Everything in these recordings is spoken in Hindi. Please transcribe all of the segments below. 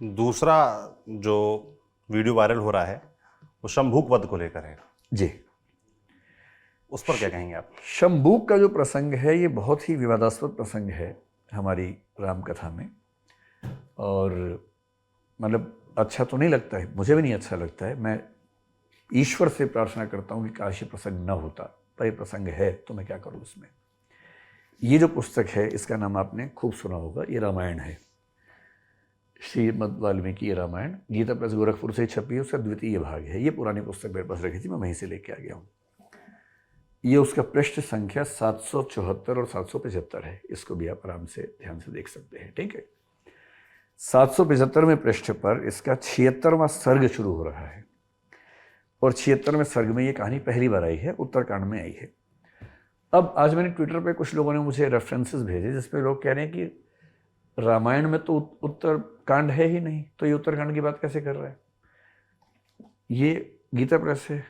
दूसरा जो वीडियो वायरल हो रहा है वो शंभूक वध को लेकर है, जी। उस पर क्या कहेंगे आप? शंभूक का जो प्रसंग है ये बहुत ही विवादास्पद प्रसंग है हमारी राम कथा में, और मतलब अच्छा तो नहीं लगता है, मुझे भी नहीं अच्छा लगता है। मैं ईश्वर से प्रार्थना करता हूँ कि काश ये प्रसंग न होता, पर ये प्रसंग है तो मैं क्या करूँ इसमें। ये जो पुस्तक है इसका नाम आपने खूब सुना होगा, ये रामायण है, श्रीमद् वाल्मीकि रामायण। गीता प्रेस गोरखपुर से छपी है, उसका द्वितीय भाग है। ये पुरानी पुस्तक मेरे पास रखी थी, मैं वहीं से लेके आ गया हूँ। ये उसका पृष्ठ संख्या 774 और 775 है। इसको भी आप आराम से ध्यान से देख सकते हैं, ठीक है। 775वें पृष्ठ पर इसका 76वां सर्ग शुरू हो रहा है, और 76वें सर्ग में ये कहानी पहली बार आई है, उत्तरकांड में आई है। अब आज मैंने ट्विटर पे कुछ लोगों ने मुझे रेफरेंसेस भेजे जिसपे लोग कह रहे हैं कि रामायण में तो उत्तरकांड है ही नहीं, तो ये उत्तरकांड की बात कैसे कर रहा है। ये गीता प्रेस है,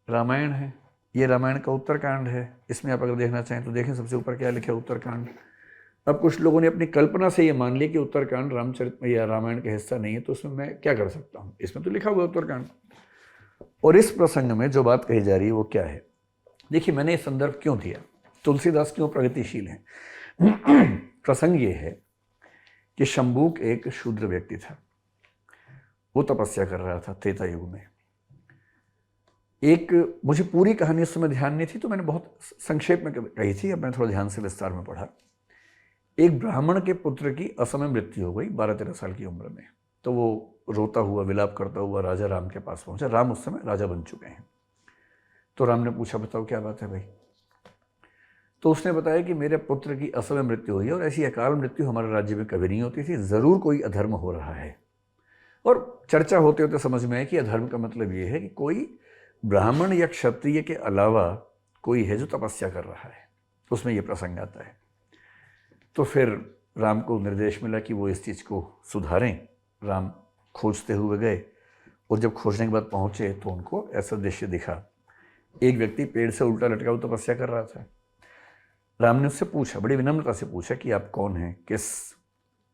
रामायण है, ये रामायण का उत्तरकांड है। इसमें आप अगर देखना चाहें तो देखें, सबसे ऊपर क्या लिखा है, उत्तरकांड। अब कुछ लोगों ने अपनी कल्पना से ये मान लिया कि उत्तरकांड रामचरित या रामायण का हिस्सा नहीं है, तो उसमें मैं क्या कर सकता हूँ, इसमें तो लिखा हुआ है उत्तरकांड। और इस प्रसंग में जो बात कही जा रही है वो क्या है, देखिए मैंने ये संदर्भ क्यों दिया, तुलसीदास क्यों प्रगतिशील हैं। प्रसंग ये है कि शंभूक एक शूद्र व्यक्ति था, वो तपस्या कर रहा था त्रेता युग में। एक, मुझे पूरी कहानी उस समय ध्यान नहीं थी तो मैंने बहुत संक्षेप में कही थी, अब मैंने थोड़ा ध्यान से विस्तार में पढ़ा। एक ब्राह्मण के पुत्र की असमय मृत्यु हो गई 12-13 साल की उम्र में, तो वो रोता हुआ विलाप करता हुआ राजा राम के पास पहुंचा। राम उस समय राजा बन चुके हैं। तो राम ने पूछा, बताओ क्या बात है भाई। तो उसने बताया कि मेरे पुत्र की असमय मृत्यु हुई है, और ऐसी अकाल मृत्यु हमारे राज्य में कभी नहीं होती थी, ज़रूर कोई अधर्म हो रहा है। और चर्चा होते होते समझ में आया कि अधर्म का मतलब ये है कि कोई ब्राह्मण या क्षत्रिय के अलावा कोई है जो तपस्या कर रहा है, उसमें ये प्रसंग आता है। तो फिर राम को निर्देश मिला कि वो इस चीज़ को सुधारें। राम खोजते हुए गए, और जब खोजने के बाद पहुँचे तो उनको ऐसा दृश्य दिखा, एक व्यक्ति पेड़ से उल्टा लटका हुआ तपस्या कर रहा था। राम ने उससे पूछा, बड़ी विनम्रता से पूछा कि आप कौन हैं, किस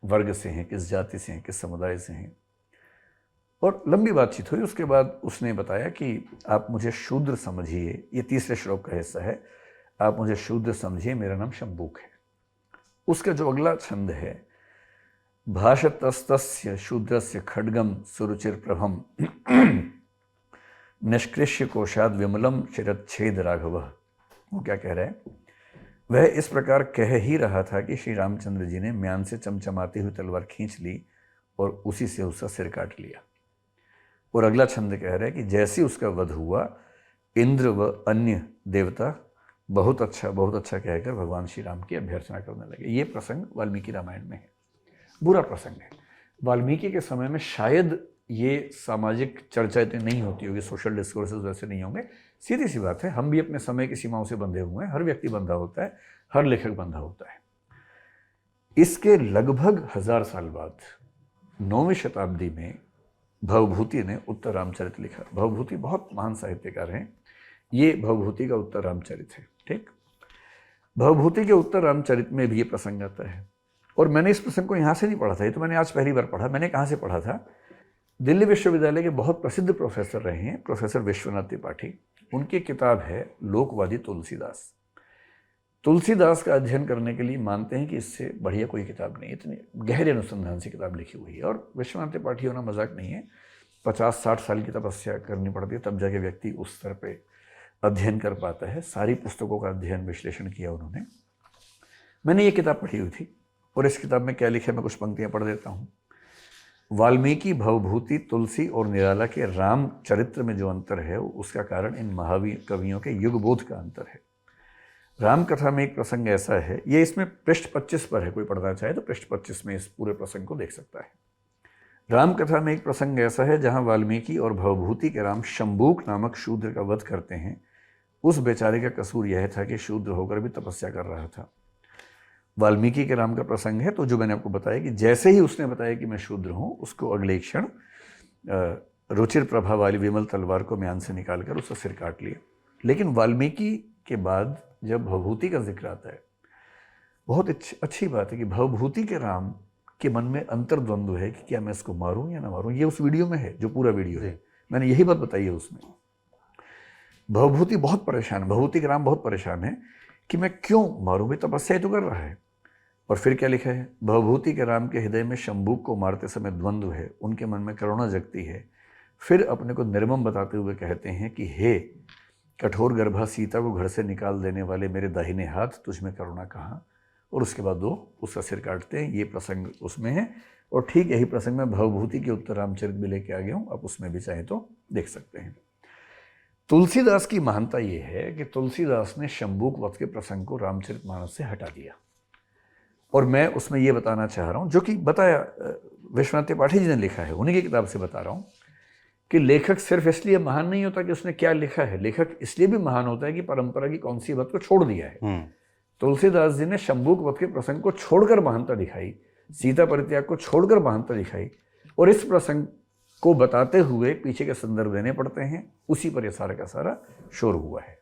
वर्ग से हैं, किस जाति से हैं, किस समुदाय से हैं। और लंबी बातचीत हुई। उसके बाद उसने बताया कि आप मुझे शूद्र समझिए, ये तीसरे श्लोक का हिस्सा है, आप मुझे शूद्र समझिए, मेरा नाम शंभूक है। उसका जो अगला छंद है, भाषतस्तस्य शूद्रस्य खड्गम सुरुचिर प्रभम निष्कृष्य कोशाद विमलम शिरच्छेद राघव। वो क्या कह रहा है, वह इस प्रकार कह ही रहा था कि श्री रामचंद्र जी ने म्यान से चमचमाती हुई तलवार खींच ली और उसी से उसका सिर काट लिया। और अगला छंद कह रहा है कि जैसे उसका वध हुआ, इंद्र व अन्य देवता बहुत अच्छा कहकर भगवान श्री राम की अभ्यर्थना करने लगे। ये प्रसंग वाल्मीकि रामायण में है। बुरा प्रसंग है। वाल्मीकि के समय में शायद ये सामाजिक चर्चा इतनी नहीं होती होगी, सोशल डिस्कोर्सेस वैसे नहीं होंगे। सीधी सी बात है, हम भी अपने समय की सीमाओं से बंधे हुए हैं, हर व्यक्ति बंधा होता है, हर लेखक बंधा होता है। इसके लगभग 1000 साल बाद 9वीं शताब्दी में भवभूति ने उत्तर रामचरित लिखा। भवभूति बहुत महान साहित्यकार हैं। ये भवभूति का उत्तर रामचरित है, ठीक। भवभूति के उत्तर रामचरित में भी ये प्रसंग आता है। और मैंने इस प्रसंग को यहाँ से नहीं पढ़ा था, ये तो मैंने आज पहली बार पढ़ा। मैंने कहाँ से पढ़ा था, दिल्ली विश्वविद्यालय के बहुत प्रसिद्ध प्रोफेसर रहे हैं, प्रोफेसर विश्वनाथ त्रिपाठी। उनकी किताब है लोकवादी तुलसीदास। तुलसीदास का अध्ययन करने के लिए मानते हैं कि इससे बढ़िया कोई किताब नहीं, इतनी गहरे अनुसंधान से किताब लिखी हुई है। और विश्वनाथ त्रिपाठी होना मजाक नहीं है, 50-60 साल की तपस्या करनी पड़ती है, तब जाके व्यक्ति उस स्तर पे अध्ययन कर पाता है। सारी पुस्तकों का अध्ययन विश्लेषण किया उन्होंने। मैंने ये किताब पढ़ी हुई थी, और इस किताब में क्या लिखा है मैं कुछ पंक्तियाँ पढ़ देता हूँ। वाल्मीकि, भवभूति, तुलसी और निराला के राम चरित्र में जो अंतर है उसका कारण इन महावीर कवियों के युगबोध का अंतर है। राम कथा में एक प्रसंग ऐसा है, ये इसमें पृष्ठ 25 पर है, कोई पढ़ना चाहे तो पृष्ठ 25 में इस पूरे प्रसंग को देख सकता है। राम कथा में एक प्रसंग ऐसा है जहाँ वाल्मीकि और भवभूति के राम शंभूक नामक शूद्र का वध करते हैं। उस बेचारे का कसूर यह था कि शूद्र होकर भी तपस्या कर रहा था। वाल्मीकि के राम का प्रसंग है, तो जो मैंने आपको बताया कि जैसे ही उसने बताया कि मैं शूद्र हूँ, उसको अगले क्षण रुचिर प्रभा वाली विमल तलवार को म्यान से निकालकर उसका सिर काट लिया। लेकिन वाल्मीकि के बाद जब भवभूति का जिक्र आता है, बहुत अच्छी बात है कि भवभूति के राम के मन में अंतर्द्वंद्व है कि क्या मैं इसको मारूं या ना मारूं। ये उस वीडियो में है, जो पूरा वीडियो है, मैंने यही बात बताई है उसमें। भवभूति बहुत परेशान, भवभूति के राम बहुत परेशान है कि मैं क्यों मारूं, भाई तपस्या ही तो कर रहा है। और फिर क्या लिखा है, भवभूति के राम के हृदय में शंभूक को मारते समय द्वंद्व है, उनके मन में करुणा जगती है। फिर अपने को निर्मम बताते हुए कहते हैं कि हे कठोर गर्भा सीता को घर से निकाल देने वाले मेरे दाहिने हाथ, तुझ में करुणा कहाँ। और उसके बाद वो उसका सिर काटते हैं। ये प्रसंग उसमें है और ठीक यही प्रसंग में भवभूति के उत्तर रामचरित भी लेके आ गया हूँ, आप उसमें भी चाहे तो देख सकते हैं। तुलसीदास की महानता ये है कि तुलसीदास ने शंभूक वध के प्रसंग को रामचरितमानस से हटा दिया। और मैं उसमें ये बताना चाह रहा हूँ, जो कि बताया विश्वनाथ त्रिपाठी जी ने लिखा है, उन्हीं की किताब से बता रहा हूँ, कि लेखक सिर्फ इसलिए महान नहीं होता कि उसने क्या लिखा है, लेखक इसलिए भी महान होता है कि परंपरा की कौन सी बात को छोड़ दिया है। तुलसीदास जी ने शंभूक वध के प्रसंग को छोड़कर महानता दिखाई, सीता परित्याग को छोड़कर महानता दिखाई, और इस प्रसंग को बताते हुए पीछे के संदर्भ देने पड़ते हैं, उसी पर यह सारा का सारा शोर हुआ है।